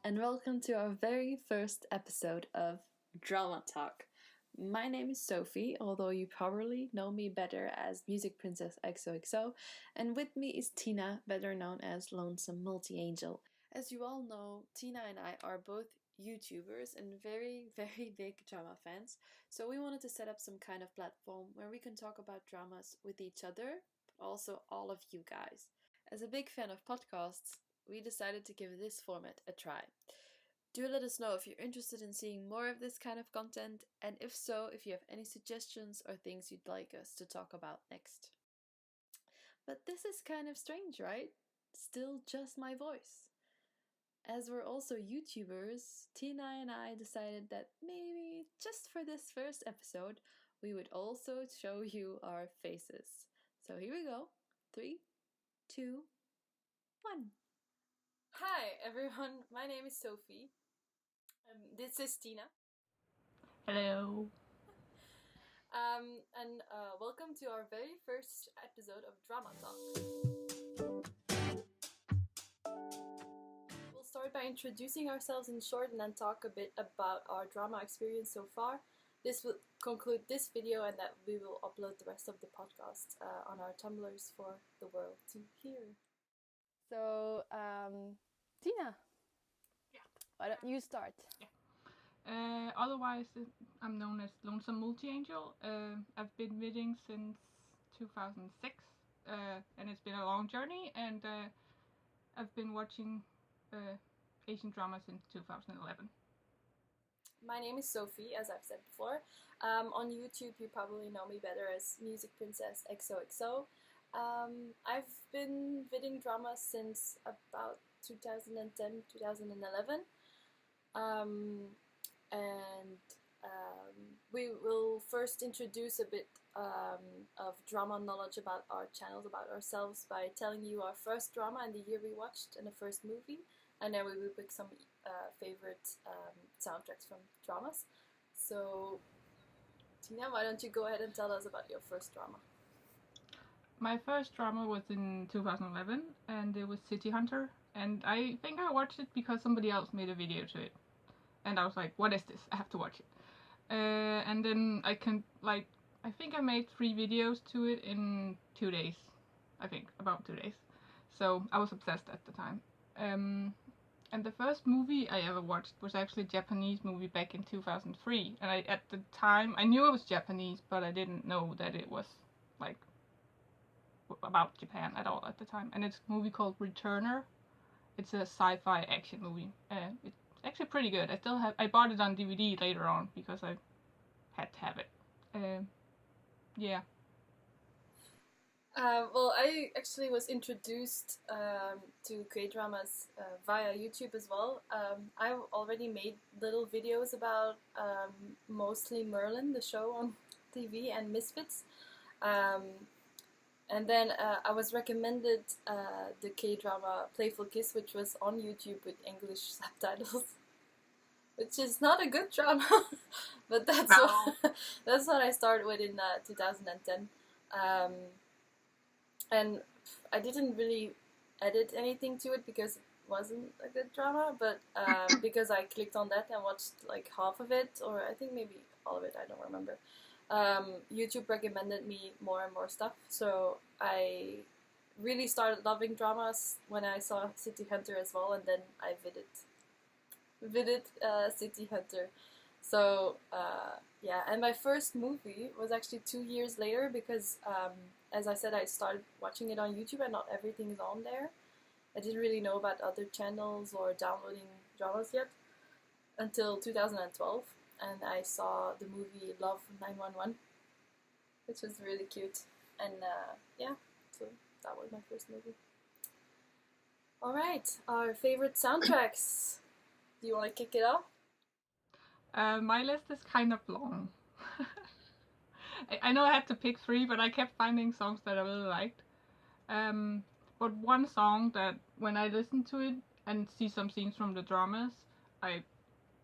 and welcome to our very first episode of DramaTalk. My name is Sophie, although you probably know me better as Music Princess XOXO, and with me is Tina, better known as Lonesome Multi-Angel. As you all know, Tina and I are both YouTubers and very, very big drama fans, so we wanted to set up some kind of platform where we can talk about dramas with each other, but also all of you guys. As a big fan of podcasts, we decided to give this format a try. Do let us know if you're interested in seeing more of this kind of content, and if so, if you have any suggestions or things you'd like us to talk about next. But this is kind of strange, right? Still just my voice. As we're also YouTubers, Tina and I decided that maybe just for this first episode, we would also show you our faces. So here we go. 3, 2, 1. Hi everyone, my name is Sophie. This is Tina. Hello. And welcome to our very first episode of DramaTalk. We'll start by introducing ourselves in short and then talk a bit about our drama experience so far. This will conclude this video, and that we will upload the rest of the podcast on our Tumblrs for the world to hear. So, Tina, why don't you start? Otherwise, I'm known as Lonesome Multi-Angel. I've been reading since 2006, and it's been a long journey, and I've been watching Asian drama since 2011. My name is Sophie, as I've said before. On YouTube, you probably know me better as Music Princess XOXO. I've been vidding drama since about 2010, 2011. We will first introduce a bit of drama knowledge about our channels, about ourselves, by telling you our first drama and the year we watched and the first movie. And then we will pick some favorite soundtracks from dramas. So, Tina, why don't you go ahead and tell us about your first drama? My first drama was in 2011, and it was City Hunter. And I think I watched it because somebody else made a video to it. And I was like, what is this? I have to watch it. And then I think I made 3 videos to it in 2 days. I think, about 2 days. So I was obsessed at the time. And the first movie I ever watched was actually a Japanese movie back in 2003. And at the time, I knew it was Japanese, but I didn't know that it was, like, about Japan at all at the time. And it's a movie called Returner. It's a sci-fi action movie. It's actually pretty good. I bought it on DVD later on because I had to have it. Yeah. Well, I actually was introduced to K-dramas via YouTube as well. I've already made little videos about mostly Merlin, the show on TV, and Misfits. And then I was recommended the K-drama Playful Kiss, which was on YouTube with English subtitles, which is not a good drama, but that's what I started with in 2010. And I didn't really edit anything to it because it wasn't a good drama, but because I clicked on that and watched like half of it, or I think maybe all of it, I don't remember. YouTube recommended me more and more stuff, so I really started loving dramas when I saw City Hunter as well, and then I vidded City Hunter. So yeah, and my first movie was actually 2 years later because as I said, I started watching it on YouTube and not everything is on there. I didn't really know about other channels or downloading dramas yet until 2012. And I saw the movie Love 911, which was really cute. And yeah, so that was my first movie. Alright, our favorite soundtracks. Do you want to kick it off? My list is kind of long. I know I had to pick 3, but I kept finding songs that I really liked. But one song that when I listen to it and see some scenes from the dramas, I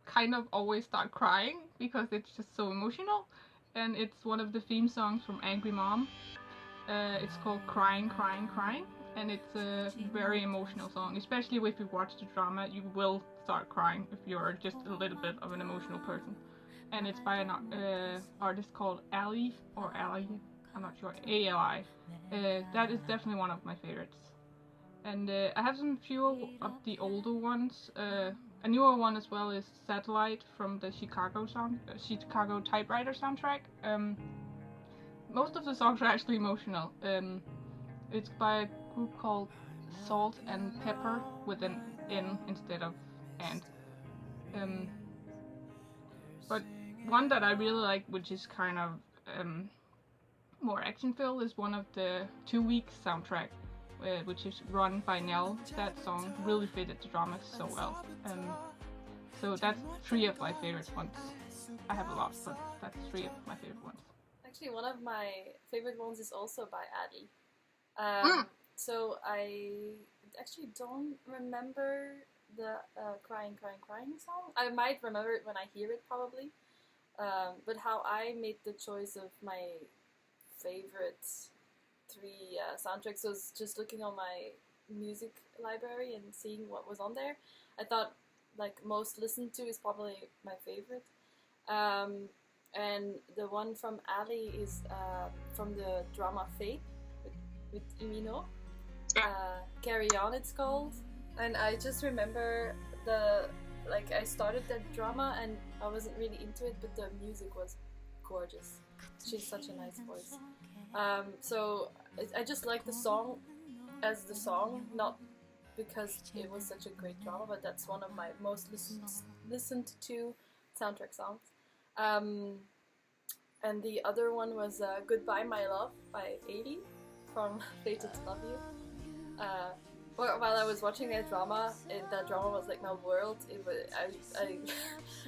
kind of always start crying because it's just so emotional, and it's one of the theme songs from Angry Mom. It's called Crying, Crying, Crying, and it's a very emotional song. Especially if you watch the drama, you will start crying if you're just a little bit of an emotional person. And it's by an artist called Ali, or Ali, I'm not sure, ALI. That is definitely one of my favorites. And I have some few of the older ones. A newer one as well is Satellite from the Chicago Typewriter soundtrack. Most of the songs are actually emotional. It's by a group called Salt and Pepper with an N instead of and. But one that I really like, which is kind of more action-filled, is one of the 2 Weeks soundtrack, which is Run by Nell. That song really fitted the drama so well. So that's 3 of my favorite ones. I have a lot, but that's 3 of my favorite ones. Actually, one of my favorite ones is also by Addy. So I actually don't remember the crying song. I might remember it when I hear it, probably. But how I made the choice of my favorite 3 soundtracks was just looking on my music library and seeing what was on there. I thought like most listened to is probably my favorite. And the one from Ali is from the drama Fate with Imino. Carry On it's called. And I just remember I started that drama and I wasn't really into it, but the music was gorgeous. She has such a nice voice. So I just like the song as the song, not because it was such a great drama, but that's one of my most listened to soundtrack songs. And the other one was Goodbye My Love by 80 from Fated to Love You. While I was watching that drama was like my world. It was,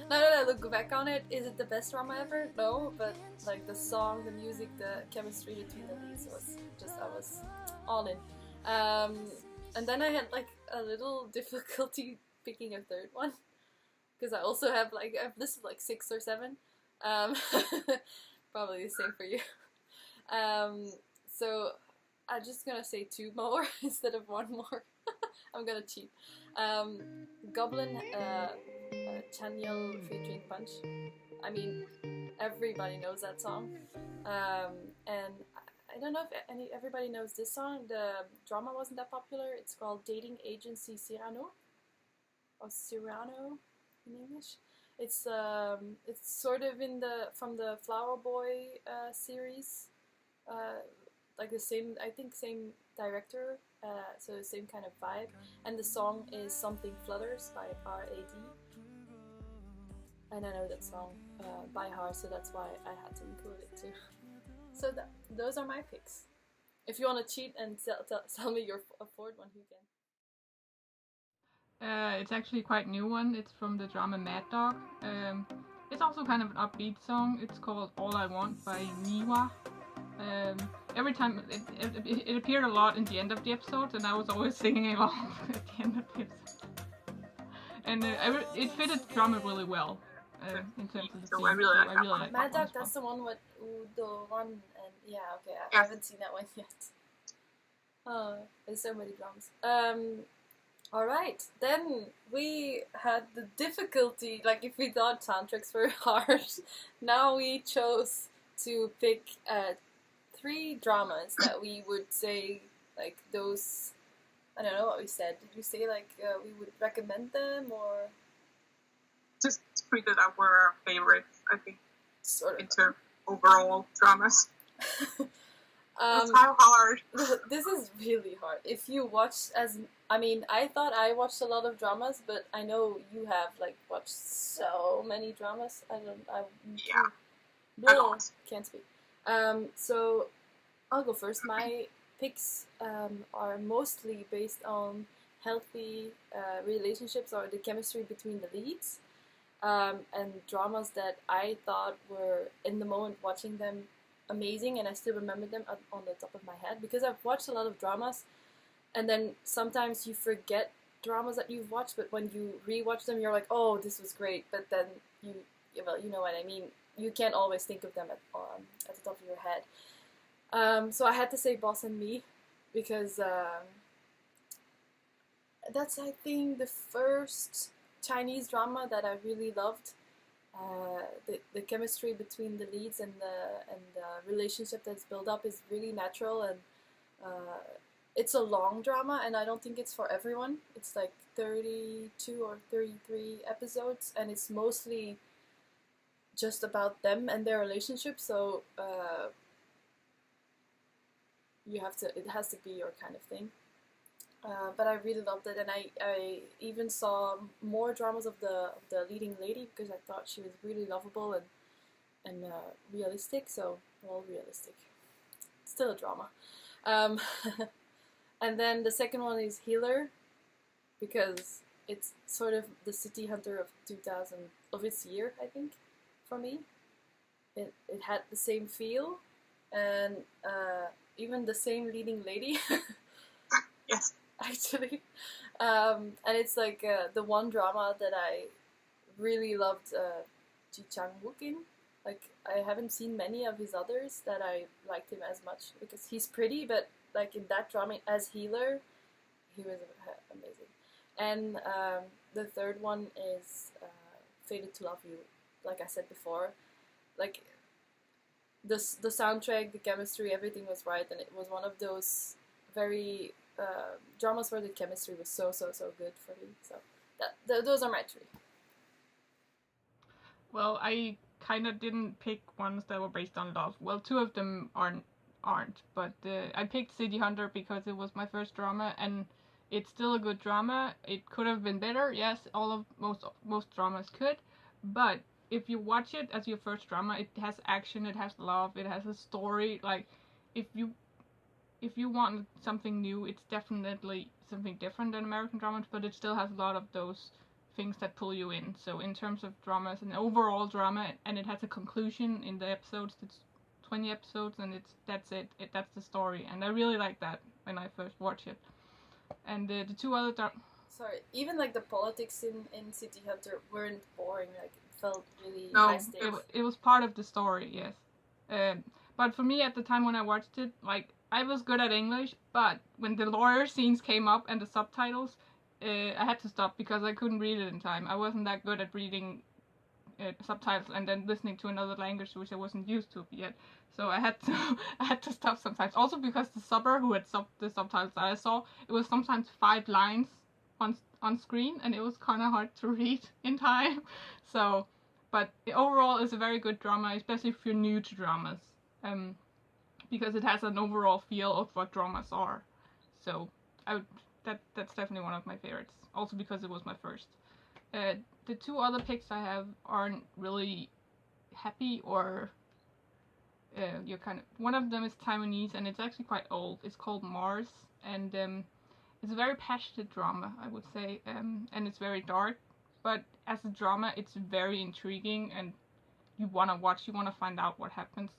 now that I look back on it, is it the best drama ever? No, but like the song, the music, the chemistry between the leads was just, I was all in. And then I had like a little difficulty picking a third one, because I also have I've listed like 6 or 7. Probably the same for you. So I'm just gonna say 2 more instead of 1 more. I'm gonna cheat. Goblin, Chanyel featuring Punch. I mean, everybody knows that song. And I don't know if everybody knows this song. The drama wasn't that popular. It's called Dating Agency Cyrano, or Cyrano in English. It's sort of from the Flower Boy series. Like the same, I think same director, so the same kind of vibe. And the song is Something Flutters by R.A.D. And I know that song by heart, so that's why I had to include it too. So those are my picks. If you want to cheat and tell me your 4th one, you can. It's actually quite a new one. It's from the drama Mad Dog. It's also kind of an upbeat song. It's called All I Want by Niwa. Every time it appeared a lot in the end of the episode, and I was always singing along at the end of the episode. And it fitted the drama really well in terms of the theme. I really like Mad Dog, that's the one with Udo One, and yeah, okay, I haven't seen that one yet. Oh, there's so many drums. Alright, then we had the difficulty, like if we thought soundtracks were hard, now we chose to pick 3 dramas that we would say, like those, I don't know what we said. Did we say like we would recommend them, or? Just 3 that were our favorites, I think, Sort of. into overall dramas. It's how hard. This is really hard. If you watch I thought I watched a lot of dramas, but I know you have like watched so many dramas. Can't speak. So I'll go first. My picks are mostly based on healthy relationships or the chemistry between the leads, and dramas that I thought were, in the moment watching them, amazing, and I still remember them on the top of my head, because I've watched a lot of dramas, and then sometimes you forget dramas that you've watched, but when you rewatch them, you're like, oh, this was great, but then you know what I mean. You can't always think of them at the top of your head. So I had to say Boss and Me. because that's, I think, the first Chinese drama that I really loved. The chemistry between the leads and the relationship that's built up is really natural, and it's a long drama, and I don't think it's for everyone. It's like 32 or 33 episodes, and it's mostly just about them and their relationship, so it has to be your kind of thing. But I really loved it, and I even saw more dramas of the leading lady, because I thought she was really lovable and realistic. So, well, realistic. Still a drama. And then the second one is Healer, because it's sort of the City Hunter of 2000, of its year, I think, for me. It had the same feel, and even the same leading lady. Yes. Actually, and it's like the one drama that I really loved Ji Chang-wook in. Like, I haven't seen many of his others that I liked him as much, because he's pretty, but like in that drama as Healer, he was amazing. And the third one is Fated to Love You. Like I said before, like the soundtrack, the chemistry, everything was right, and it was one of those very dramas where the chemistry was so good for me. So those are my three. Well, I kind of didn't pick ones that were based on love. Well, two of them aren't, but I picked City Hunter because it was my first drama, and it's still a good drama. It could have been better, yes. Most dramas could, but if you watch it as your first drama, it has action, it has love, it has a story. Like, if you want something new, it's definitely something different than American dramas, but it still has a lot of those things that pull you in. So in terms of dramas, an overall drama, and it has a conclusion in the episodes. It's 20 episodes, and that's it. That's the story, and I really like that when I first watched it. And the two other Sorry, even like the politics in City Hunter weren't boring. Like, it felt really high stakes. It was part of the story, yes. But for me at the time when I watched it, like, I was good at English, but when the lawyer scenes came up and the subtitles, I had to stop because I couldn't read it in time. I wasn't that good at reading subtitles and then listening to another language which I wasn't used to yet. So I had to stop sometimes. Also because the subber who had the subtitles that I saw, it was sometimes 5 lines on screen, and it was kind of hard to read in time. So, but overall, it's a very good drama, especially if you're new to dramas. Because it has an overall feel of what dramas are. So that's definitely one of my favorites. Also because it was my first. The two other picks I have aren't really happy, or you're kind of. One of them is Taiwanese, and it's actually quite old. It's called Mars, and it's a very passionate drama, I would say, and it's very dark. But as a drama, it's very intriguing, and you want to watch. You want to find out what happens.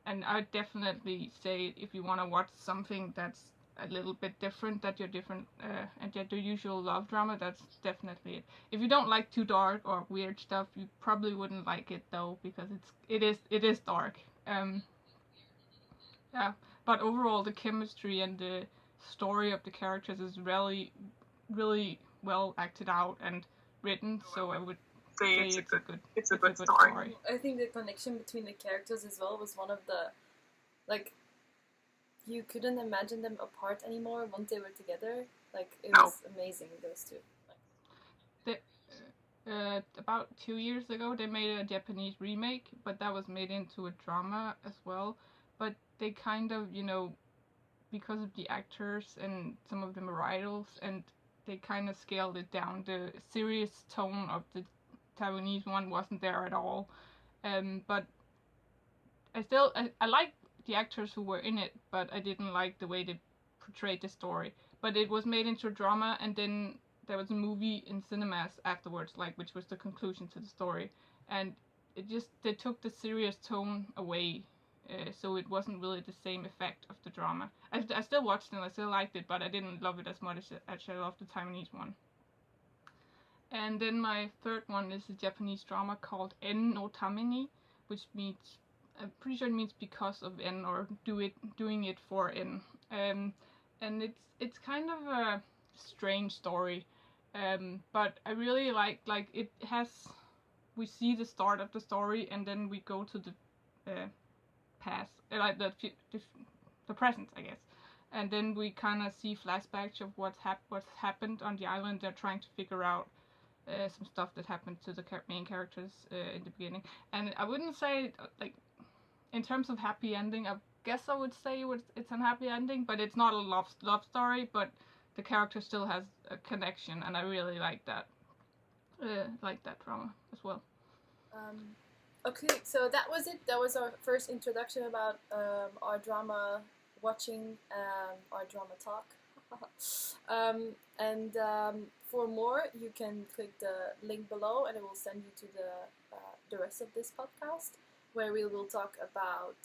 And I would definitely say if you want to watch something that's a little bit different, that you're different, and yet your usual love drama, that's definitely it. If you don't like too dark or weird stuff, you probably wouldn't like it though, because it is dark. Yeah, but overall the chemistry and the story of the characters is really, really well acted out and written. So I would say it's a good story. I think the connection between the characters as well was one of the, like, you couldn't imagine them apart anymore once they were together. Like, it was amazing, those two. About 2 years ago, they made a Japanese remake, but that was made into a drama as well. But they kind of, because of the actors and some of them are idols, and they kind of scaled it down. The serious tone of the Taiwanese one wasn't there at all. But I like the actors who were in it, but I didn't like the way they portrayed the story. But it was made into a drama, and then there was a movie in cinemas afterwards, which was the conclusion to the story. And they took the serious tone away, so it wasn't really the same effect of the drama. I still watched it and I still liked it, but I didn't love it as much as I loved the Taiwanese one. And then my third one is a Japanese drama called En no Tameni, which means I'm pretty sure it means because of N or doing it for N. And it's kind of a strange story, but I really like it has. We see the start of the story and then we go to the past, like the present, I guess, and then we kind of see flashbacks of what's happened on the island. They're trying to figure out some stuff that happened to the main characters in the beginning, and I wouldn't say like in terms of happy ending. I guess I would say it's a happy ending, but it's not a love story. But the character still has a connection, and I really like that drama as well. Okay, so that was it. That was our first introduction about our drama watching, our drama talk. And for more, you can click the link below, and it will send you to the rest of this podcast, where we will talk about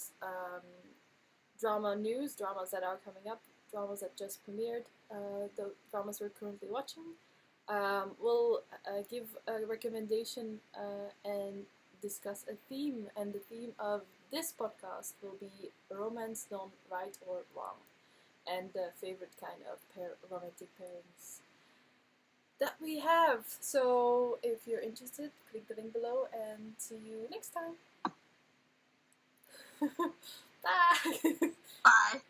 drama news, dramas that are coming up, dramas that just premiered, the dramas we're currently watching. We'll give a recommendation and discuss a theme, and the theme of this podcast will be romance done right or wrong, and the favorite kind of romantic pairings that we have. So if you're interested, click the link below, and see you next time. Bye! Bye.